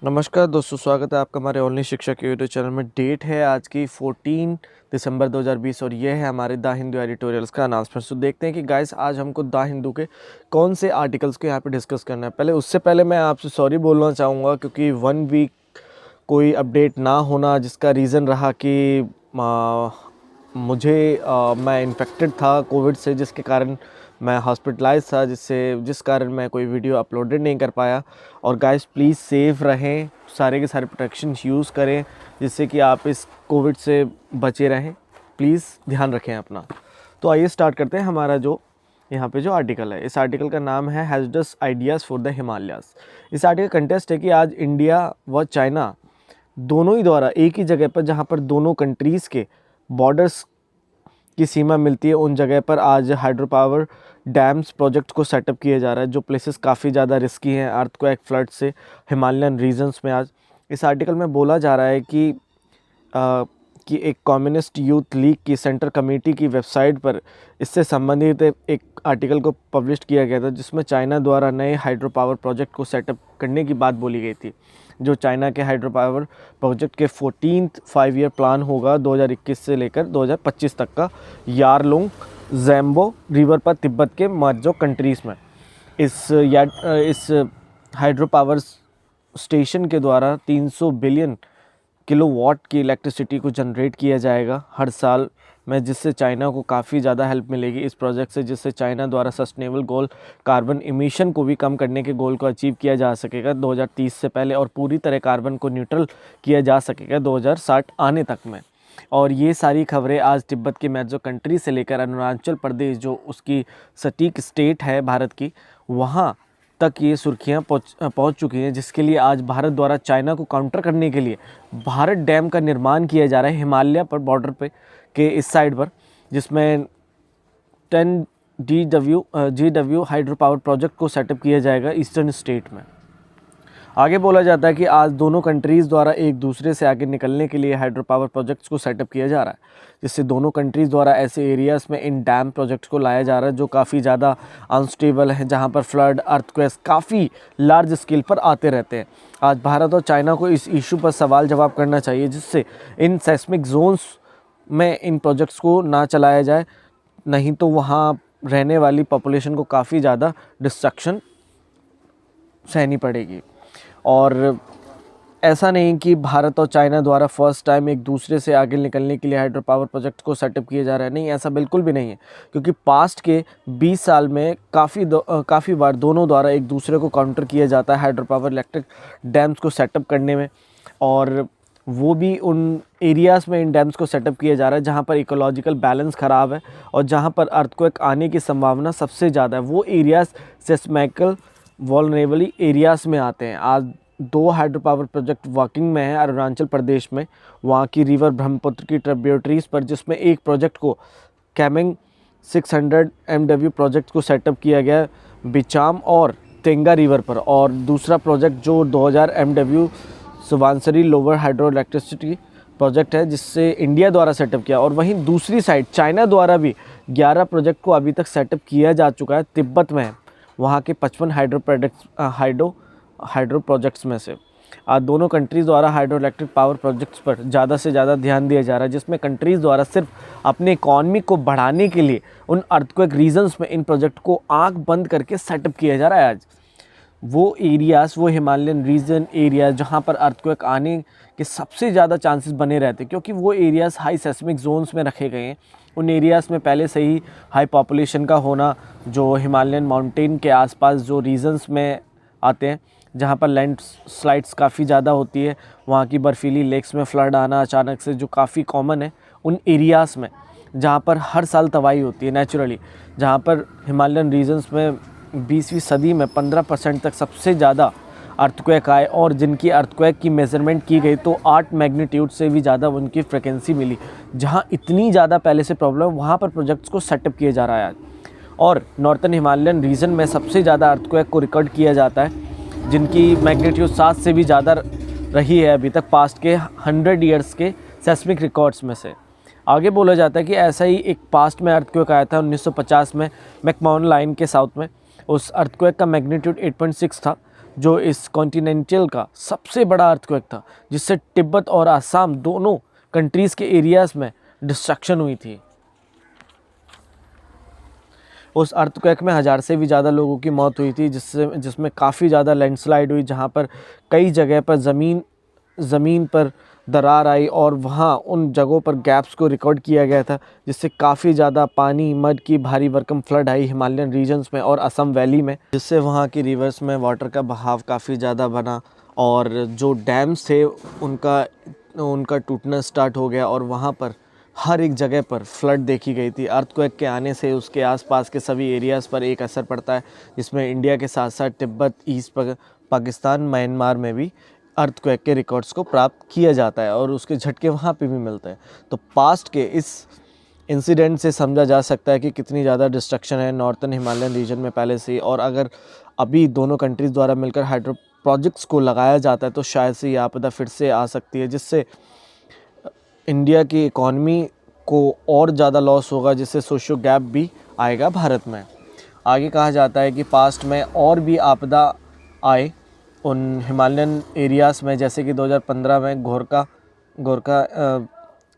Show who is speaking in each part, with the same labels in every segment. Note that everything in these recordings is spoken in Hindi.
Speaker 1: नमस्कार दोस्तों, स्वागत है आपका हमारे ऑनलाइन शिक्षा के यूट्यूब चैनल में। डेट है आज की 14 दिसंबर 2020 और ये है हमारे द हिंदू एडिटोरियल्स का अनाउंसमेंट। तो देखते हैं कि गाइस आज हमको द हिंदू के कौन से आर्टिकल्स को यहाँ पे डिस्कस करना है। उससे पहले मैं आपसे सॉरी बोलना चाहूँगा क्योंकि 1 वीक कोई अपडेट ना होना, जिसका रीज़न रहा कि मैं इन्फेक्टेड था कोविड से, जिसके कारण मैं हॉस्पिटलाइज था, जिस कारण मैं कोई वीडियो अपलोडेड नहीं कर पाया। और गाइस प्लीज़ सेफ़ रहें, सारे के सारे प्रोटेक्शन यूज़ करें जिससे कि आप इस कोविड से बचे रहें। प्लीज़ ध्यान रखें अपना। तो आइए स्टार्ट करते हैं हमारा जो यहाँ पे जो आर्टिकल है। इस आर्टिकल का नाम है हैज़र्डस आइडियाज़ फॉर द हिमालयाज़। इस आर्टिकल कंटेस्ट है कि आज इंडिया व चाइना दोनों ही द्वारा एक ही जगह पर, जहाँ पर दोनों कंट्रीज़ के बॉर्डर्स की सीमा मिलती है, उन जगह पर आज हाइड्रो पावर डैम्स प्रोजेक्ट को सेटअप किया जा रहा है, जो प्लेसेस काफ़ी ज़्यादा रिस्की हैं अर्थक्वेक फ्लड से हिमालयन रीजन्स में। आज इस आर्टिकल में बोला जा रहा है कि एक कम्युनिस्ट यूथ लीग की सेंट्रल कमेटी की वेबसाइट पर इससे संबंधित एक आर्टिकल को पब्लिश किया गया था, जिसमें चाइना द्वारा नए हाइड्रो पावर प्रोजेक्ट को सेटअप करने की बात बोली गई थी। जो चाइना के हाइड्रो पावर प्रोजेक्ट के 14th 5 ईयर प्लान होगा 2021 से लेकर 2025 तक का, यारलुंग ज़ैम्बो रिवर पर तिब्बत के मांझो कंट्रीज़ में। इस हाइड्रो पावर स्टेशन के द्वारा 300 बिलियन किलोवाट की इलेक्ट्रिसिटी को जनरेट किया जाएगा हर साल में, जिससे चाइना को काफ़ी ज़्यादा हेल्प मिलेगी इस प्रोजेक्ट से, जिससे चाइना द्वारा सस्टेनेबल गोल कार्बन इमिशन को भी कम करने के गोल को अचीव किया जा सकेगा 2030 से पहले, और पूरी तरह कार्बन को न्यूट्रल किया जा सकेगा 2060 आने तक में। और ये सारी खबरें आज तिब्बत के मैजो कंट्री से लेकर अरुणाचल प्रदेश, जो उसकी सटीक स्टेट है भारत की, वहाँ तक ये सुर्खियाँ पहुँच चुकी हैं, जिसके लिए आज भारत द्वारा चाइना को काउंटर करने के लिए भारत डैम का निर्माण किया जा रहा है हिमालय पर, बॉर्डर पे के इस साइड पर, जिसमें 10 GW हाइड्रो पावर प्रोजेक्ट को सेटअप किया जाएगा ईस्टर्न स्टेट में। आगे बोला जाता है कि आज दोनों कंट्रीज़ द्वारा एक दूसरे से आगे निकलने के लिए हाइड्रो पावर प्रोजेक्ट्स को सेटअप किया जा रहा है, जिससे दोनों कंट्रीज़ द्वारा ऐसे एरियाज़ में इन डैम प्रोजेक्ट्स को लाया जा रहा है जो काफ़ी ज़्यादा अनस्टेबल हैं, जहां पर फ्लड अर्थक्वेक्स काफ़ी लार्ज स्केल पर आते रहते हैं। आज भारत और चाइना को इस इशू पर सवाल जवाब करना चाहिए, जिससे इन सेस्मिक जोन्स में इन प्रोजेक्ट्स को ना चलाया जाए, नहीं तो वहाँ रहने वाली पॉपुलेशन को काफ़ी ज़्यादा डिस्ट्रक्शन सहनी पड़ेगी। और ऐसा नहीं कि भारत और चाइना द्वारा फर्स्ट टाइम एक दूसरे से आगे निकलने के लिए हाइड्रो पावर प्रोजेक्ट को सेटअप किया जा रहा है, नहीं, ऐसा बिल्कुल भी नहीं है, क्योंकि पास्ट के 20 साल में काफ़ी बार दोनों द्वारा एक दूसरे को काउंटर किया जाता है हाइड्रो पावर इलेक्ट्रिक डैम्स को सेटअप करने में, और वो भी उन एरियाज़ में इन डैम्स को सेटअप किया जा रहा है जहाँ पर इकोलॉजिकल बैलेंस ख़राब है और जहाँ पर अर्थक्वेक आने की संभावना सबसे ज़्यादा है। वो एरियाज़ सेस्मिकल वल्नरेबल एरियाज़ में आते हैं। आज 2 हाइड्रो पावर प्रोजेक्ट वर्किंग में है अरुणाचल प्रदेश में, वहाँ की रिवर ब्रह्मपुत्र की ट्रिब्यूटरीज़ पर, जिसमें एक प्रोजेक्ट को कैमिंग 600 MW प्रोजेक्ट को सेटअप किया गया बिचाम और तेंगा रिवर पर, और दूसरा प्रोजेक्ट जो 2000 MW Subansiri lower hydro electricity project है, जिससे इंडिया द्वारा सेटअप किया। और वहीं दूसरी साइड चाइना द्वारा भी 11 प्रोजेक्ट को अभी तक सेटअप किया जा चुका है तिब्बत में, वहाँ के 55 हाइड्रो प्रोजेक्ट्स में से। आज दोनों कंट्रीज़ द्वारा हाइड्रो इलेक्ट्रिक पावर प्रोजेक्ट्स पर ज़्यादा से ज़्यादा ध्यान दिया जा रहा है, जिसमें कंट्रीज़ द्वारा सिर्फ अपने इकॉनमी को बढ़ाने के लिए उन अर्थक्वेक रीजन्स में इन प्रोजेक्ट को आंख बंद करके सेटअप किया जा रहा है। आज वो एरियाज़, वो हिमालयन रीजन एरिया जहाँ पर अर्थक्वेक आने के सबसे ज़्यादा चांसेस बने रहते हैं, क्योंकि वो एरियाज़ हाई सेस्मिक जोन्स में रखे गए हैं। उन एरियाज़ में पहले से ही हाई पॉपुलेशन का होना, जो हिमालयन माउंटेन के आसपास जो रीजन्स में आते हैं, जहाँ पर लैंड स्लाइड्स काफ़ी ज़्यादा होती है, वहाँ की बर्फीली लेक्स में फ्लड आना अचानक से, जो काफ़ी कॉमन है उन एरियाज़ में, जहाँ पर हर साल तबाही होती है नेचुरली, जहाँ पर हिमालयन रीजन्स में 20वीं सदी में 15% तक सबसे ज़्यादा अर्थक्वेक आए, और जिनकी अर्थक्वेक की मेज़रमेंट की गई तो 8 मैग्नीट्यूड से भी ज़्यादा उनकी फ्रिक्वेंसी मिली। जहाँ इतनी ज़्यादा पहले से प्रॉब्लम, वहाँ पर प्रोजेक्ट्स को सेटअप किया जा रहा है। और नॉर्थन हिमालयन रीजन में सबसे ज़्यादा अर्थक्वेक को रिकॉर्ड किया जाता है, जिनकी मैग्नीट्यूड 7 से भी ज़्यादा रही है अभी तक पास्ट के 100 ईयर्स के सेस्मिक रिकॉर्ड्स में से। आगे बोला जाता है कि ऐसा ही एक पास्ट में अर्थक्वेक आया था 1950 में मैकमाउन लाइन के साउथ में। उस अर्थक्वेक का मैग्नीट्यूड 8.6 था, जो इस कॉन्टिनेंटल का सबसे बड़ा अर्थक्वेक था, जिससे तिब्बत और आसाम दोनों कंट्रीज़ के एरियाज़ में डिस्ट्रक्शन हुई थी। उस अर्थक्वेक में 1000 से भी ज़्यादा लोगों की मौत हुई थी, जिसमें काफ़ी ज़्यादा लैंडस्लाइड हुई, जहाँ पर कई जगह पर ज़मीन पर दरार आई और वहाँ उन जगहों पर गैप्स को रिकॉर्ड किया गया था, जिससे काफ़ी ज़्यादा पानी मड की भारी भरकम फ्लड आई हिमालयन रीजन्स में और असम वैली में, जिससे वहाँ की रिवर्स में वाटर का बहाव काफ़ी ज़्यादा बना और जो डैम्स थे उनका टूटना स्टार्ट हो गया और वहाँ पर हर एक जगह पर फ्लड देखी गई थी। अर्थक्वेक के आने से उसके आसपास के सभी एरियाज़ पर एक असर पड़ता है, जिसमें इंडिया के साथ साथ तिब्बत, ईस्ट पाकिस्तान, म्यांमार में भी अर्थक्वेक के रिकॉर्ड्स को प्राप्त किया जाता है और उसके झटके वहाँ पे भी मिलते हैं। तो पास्ट के इस इंसिडेंट से समझा जा सकता है कि कितनी ज़्यादा डिस्ट्रक्शन है नॉर्थन हिमालयन रीजन में पहले से ही, और अगर अभी दोनों कंट्रीज़ द्वारा मिलकर हाइड्रो प्रोजेक्ट्स को लगाया जाता है तो शायद से ये आपदा फिर से आ सकती है, जिससे इंडिया की इकॉनमी को और ज़्यादा लॉस होगा, जिससे सोशो गैप भी आएगा भारत में। आगे कहा जाता है कि पास्ट में और भी आपदा आए उन हिमालयन एरियाज़ में, जैसे कि 2015 में गोरखा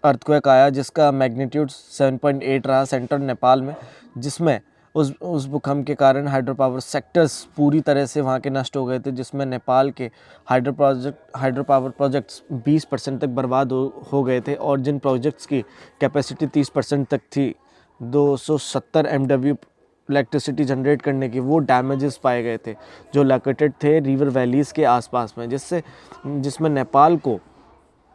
Speaker 1: अर्थक्वेक आया, जिसका मैग्नीट्यूड 7.8 रहा सेंटर नेपाल में, जिसमें उस भूकंप के कारण हाइड्रो पावर सेक्टर्स पूरी तरह से वहाँ के नष्ट हो गए थे, जिसमें नेपाल के हाइड्रो पावर प्रोजेक्ट्स 20% तक बर्बाद हो गए थे और जिन प्रोजेक्ट्स की कैपेसिटी 30% तक थी, 270 MW इलेक्ट्रिसिटी जनरेट करने की, वो डैमेजेस पाए गए थे जो लोकेटेड थे रिवर वैलीज़ के आसपास में, जिसमें नेपाल को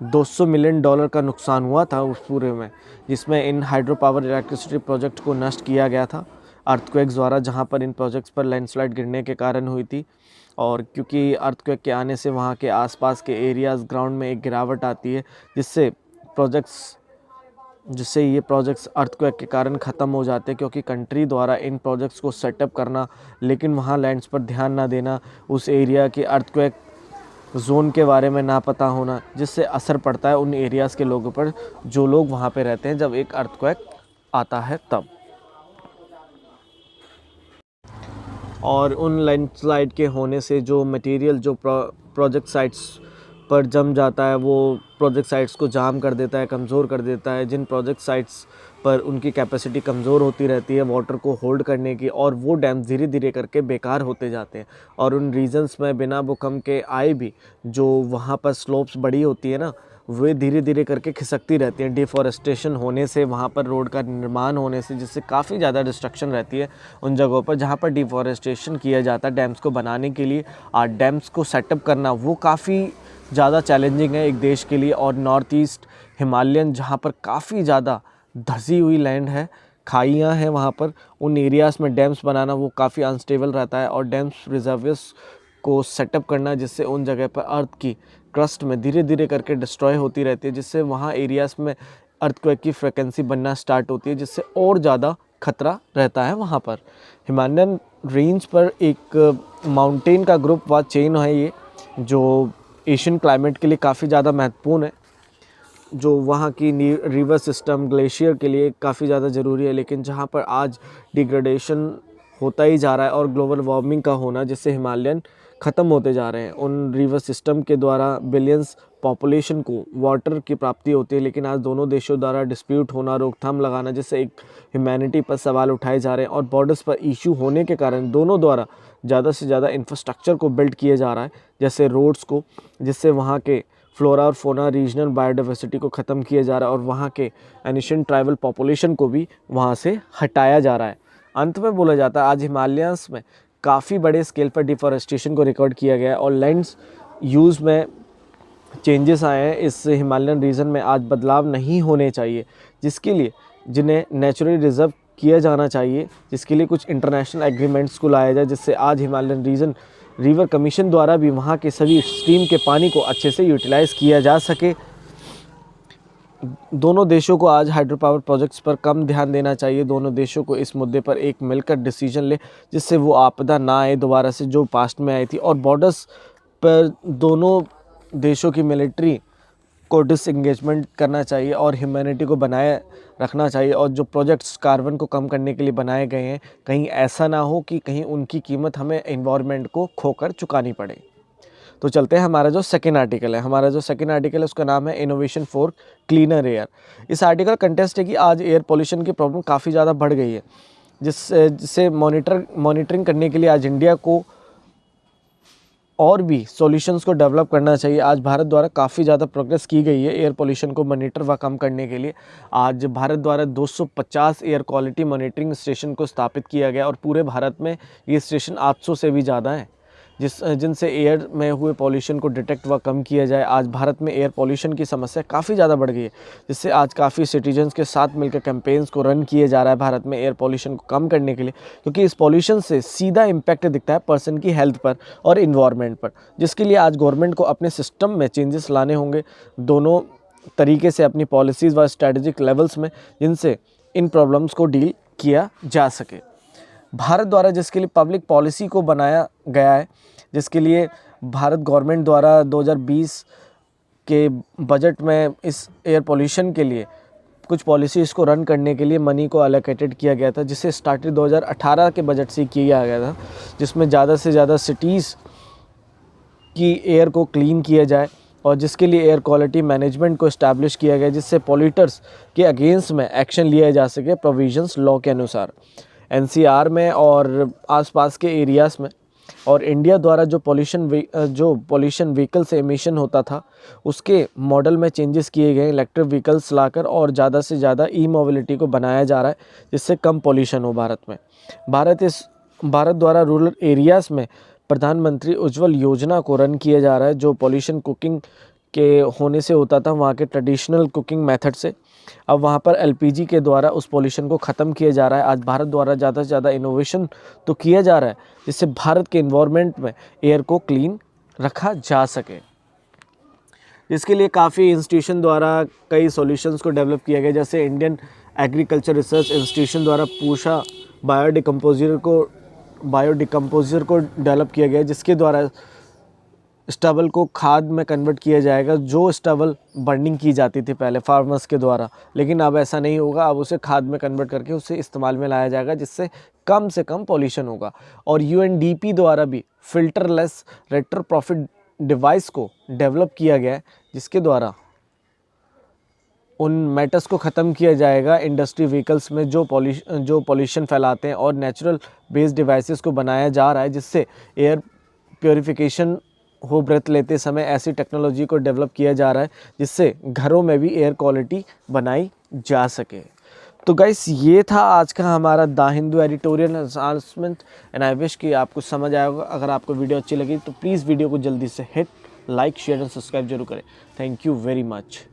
Speaker 1: $200 मिलियन का नुकसान हुआ था उस पूरे में, जिसमें इन हाइड्रो पावर इलेक्ट्रिसिटी प्रोजेक्ट को नष्ट किया गया था अर्थक्वेक्स द्वारा, जहां पर इन प्रोजेक्ट्स पर लैंडस्लाइड गिरने के कारण हुई थी। और क्योंकि अर्थक्वेक के आने से वहां के आसपास के एरियाज़ ग्राउंड में एक गिरावट आती है, जिससे ये प्रोजेक्ट्स अर्थक्वेक के कारण ख़त्म हो जाते हैं, क्योंकि कंट्री द्वारा इन प्रोजेक्ट्स को सेटअप करना लेकिन वहाँ लैंड्स पर ध्यान ना देना, उस एरिया के अर्थक्वेक जोन के बारे में ना पता होना, जिससे असर पड़ता है उन एरियाज़ के लोगों पर जो लोग वहाँ पे रहते हैं जब एक अर्थक्वेक आता है तब। और उन लैंडस्लाइड के होने से जो मटेरियल जो प्रोजेक्ट साइट्स पर जम जाता है, वो प्रोजेक्ट साइट्स को जाम कर देता है, कमज़ोर कर देता है। जिन प्रोजेक्ट साइट्स पर उनकी कैपेसिटी कमज़ोर होती रहती है वाटर को होल्ड करने की, और वो डैम धीरे धीरे करके बेकार होते जाते हैं। और उन रीजन्स में बिना भूकंप के आए भी जो वहाँ पर स्लोप्स बड़ी होती है ना, वे धीरे धीरे करके खिसकती रहती हैं। डिफॉरेस्टेशन होने से, वहाँ पर रोड का निर्माण होने से, जिससे काफ़ी ज़्यादा डिस्ट्रक्शन रहती है उन जगहों पर जहाँ पर डिफॉरेस्टेशन किया जाता है डैम्स को बनाने के लिए। डैम्स को सेटअप करना वो काफ़ी ज़्यादा चैलेंजिंग है एक देश के लिए। और नॉर्थ ईस्ट हिमालयन जहाँ पर काफ़ी ज़्यादा धसी हुई लैंड है, खाइयाँ हैं, वहाँ पर उन एरियाज़ में डैम्स बनाना वो काफ़ी अनस्टेबल रहता है। और डैम्स रिजर्वस को सेटअप करना, जिससे उन जगह पर अर्थ की क्रस्ट में धीरे धीरे करके डिस्ट्रॉय होती रहती है, जिससे वहाँ एरियाज़ में अर्थक्वेक की फ्रिक्वेंसी बनना स्टार्ट होती है, जिससे और ज़्यादा खतरा रहता है वहाँ पर। हिमालयन रेंज पर एक माउंटेन का ग्रुप व चेन है ये, जो एशियन क्लाइमेट के लिए काफ़ी ज़्यादा महत्वपूर्ण है, जो वहाँ की रिवर सिस्टम ग्लेशियर के लिए काफ़ी ज़्यादा ज़रूरी है। लेकिन जहाँ पर आज डिग्रेडेशन होता ही जा रहा है और ग्लोबल वार्मिंग का होना, जिससे हिमालयन ख़त्म होते जा रहे हैं। उन रिवर सिस्टम के द्वारा बिलियंस पॉपुलेशन को वाटर की प्राप्ति होती है, लेकिन आज दोनों देशों द्वारा डिस्प्यूट होना, रोकथाम लगाना, जिससे एक ह्यूमैनिटी पर सवाल उठाए जा रहे हैं। और बॉर्डर्स पर इशू होने के कारण दोनों द्वारा ज़्यादा से ज़्यादा इंफ्रास्ट्रक्चर को बिल्ड किया जा रहा है, जैसे रोड्स को, जिससे वहाँ के फ्लोरा और फोना रीजनल बायोडाइवर्सिटी को ख़त्म किया जा रहा है और वहाँ के एनिशियंट ट्राइबल पॉपुलेशन को भी वहाँ से हटाया जा रहा है। अंत में बोला जाता है आज हिमालयंस में काफ़ी बड़े स्केल पर डिफॉरेस्टेशन को रिकॉर्ड किया गया है और लैंड्स यूज़ में चेंजेस आए हैं। इस हिमालयन रीजन में आज बदलाव नहीं होने चाहिए, जिसके लिए जिन्हें नेचुरली रिजर्व किया जाना चाहिए, जिसके लिए कुछ इंटरनेशनल एग्रीमेंट्स को लाया जाए, जिससे आज हिमालयन रीजन रिवर कमीशन द्वारा भी वहाँ के सभी स्ट्रीम के पानी को अच्छे से यूटिलाइज़ किया जा सके। दोनों देशों को आज हाइड्रो पावर प्रोजेक्ट्स पर कम ध्यान देना चाहिए। दोनों देशों को इस मुद्दे पर एक मिलकर डिसीजन ले, जिससे वो आपदा ना आए दोबारा से जो पास्ट में आई थी। और बॉर्डर्स पर दोनों देशों की मिलिट्री को डिसएंगेजमेंट करना चाहिए और ह्यूमैनिटी को बनाए रखना चाहिए। और जो प्रोजेक्ट्स कार्बन को कम करने के लिए बनाए गए हैं, कहीं ऐसा ना हो कि कहीं उनकी कीमत हमें एनवायरनमेंट को खोकर चुकानी पड़े। तो चलते हैं हमारा जो सेकंड आर्टिकल है, उसका नाम है इनोवेशन फॉर क्लीनर एयर। इस आर्टिकल कंटेस्ट है कि आज एयर पोल्यूशन की प्रॉब्लम काफ़ी ज़्यादा बढ़ गई है, जिससे मॉनिटरिंग करने के लिए आज इंडिया को और भी सॉल्यूशंस को डेवलप करना चाहिए। आज भारत द्वारा काफ़ी ज़्यादा प्रोग्रेस की गई है एयर पोल्यूशन को मॉनिटर व कम करने के लिए। आज भारत द्वारा 250 एयर क्वालिटी मॉनिटरिंग स्टेशन को स्थापित किया गया और पूरे भारत में ये स्टेशन 800 से भी ज़्यादा हैं, जिनसे एयर में हुए पॉल्यूशन को डिटेक्ट व कम किया जाए। आज भारत में एयर पॉल्यूशन की समस्या काफ़ी ज़्यादा बढ़ गई है, जिससे आज काफ़ी सिटीजन्स के साथ मिलकर कैंपेन्स को रन किए जा रहा है भारत में एयर पॉल्यूशन को कम करने के लिए, क्योंकि इस पॉल्यूशन से सीधा इम्पैक्ट दिखता है पर्सन की हेल्थ पर और इन्वायरमेंट पर, जिसके लिए आज गवर्नमेंट को अपने सिस्टम में चेंजेस लाने होंगे, दोनों तरीके से अपनी पॉलिसीज़ व स्ट्रेटेजिक लेवल्स में, जिनसे इन प्रॉब्लम्स को डील किया जा सके। भारत द्वारा जिसके लिए पब्लिक पॉलिसी को बनाया गया है, जिसके लिए भारत गवर्नमेंट द्वारा 2020 के बजट में इस एयर पोल्यूशन के लिए कुछ पॉलिसीज़ को रन करने के लिए मनी को एलोकेटेड किया गया था, जिसे स्टार्टिंग 2018 के बजट से किया गया था, जिसमें ज़्यादा से ज़्यादा सिटीज़ की एयर को क्लीन किया जाए और जिसके लिए एयर क्वालिटी मैनेजमेंट को इस्टेब्लिश किया गया, जिससे पॉल्यूटर्स के अगेंस्ट में एक्शन लिया जा सके प्रोविजंस लॉ के अनुसार। एनसीआर में और आसपास के एरियाज़ में और इंडिया द्वारा जो पॉल्यूशन व्हीकल से एमिशन होता था, उसके मॉडल में चेंजेस किए गए, इलेक्ट्रिक व्हीकल्स लाकर और ज़्यादा से ज़्यादा ई मोबिलिटी को बनाया जा रहा है, जिससे कम पॉल्यूशन हो भारत में। भारत द्वारा रूरल एरियाज़ में प्रधानमंत्री उज्ज्वल योजना को रन किया जा रहा है, जो पॉल्यूशन कुकिंग के होने से होता था वहाँ के ट्रेडिशनल कुकिंग मेथड से, अब वहाँ पर एलपीजी के द्वारा उस पॉल्यूशन को ख़त्म किया जा रहा है। आज भारत द्वारा ज़्यादा से ज़्यादा इनोवेशन तो किया जा रहा है, जिससे भारत के इन्वायरमेंट में एयर को क्लीन रखा जा सके। जिसके लिए काफ़ी इंस्टीट्यूशन द्वारा कई सॉल्यूशंस को डेवलप किया गया, जैसे इंडियन एग्रीकल्चर रिसर्च इंस्टीट्यूशन द्वारा पूषा बायोडिकम्पोजर को डेवलप किया गया, जिसके द्वारा स्टबल को खाद में कन्वर्ट किया जाएगा। जो स्टबल बर्निंग की जाती थी पहले फार्मर्स के द्वारा, लेकिन अब ऐसा नहीं होगा, अब उसे खाद में कन्वर्ट करके उसे इस्तेमाल में लाया जाएगा, जिससे कम से कम पॉल्यूशन होगा। और यूएनडीपी द्वारा भी फिल्टरलेस रेट्रोप्रॉफिट डिवाइस को डेवलप किया गया है, जिसके द्वारा उन मैटर्स को ख़त्म किया जाएगा इंडस्ट्री व्हीकल्स में जो पॉल्यूशन फैलाते हैं, और नेचुरल बेस्ड डिवाइसेस को बनाया जा रहा है, जिससे एयर प्योरीफिकेशन हो ब्रेथ लेते समय। ऐसी टेक्नोलॉजी को डेवलप किया जा रहा है, जिससे घरों में भी एयर क्वालिटी बनाई जा सके। तो गाइस, ये था आज का हमारा the Hindu editorial announcement, and I wish कि आपको समझ आया होगा। अगर आपको वीडियो अच्छी लगी तो प्लीज़ वीडियो को जल्दी से hit like share and subscribe जरूर करें। Thank you very much.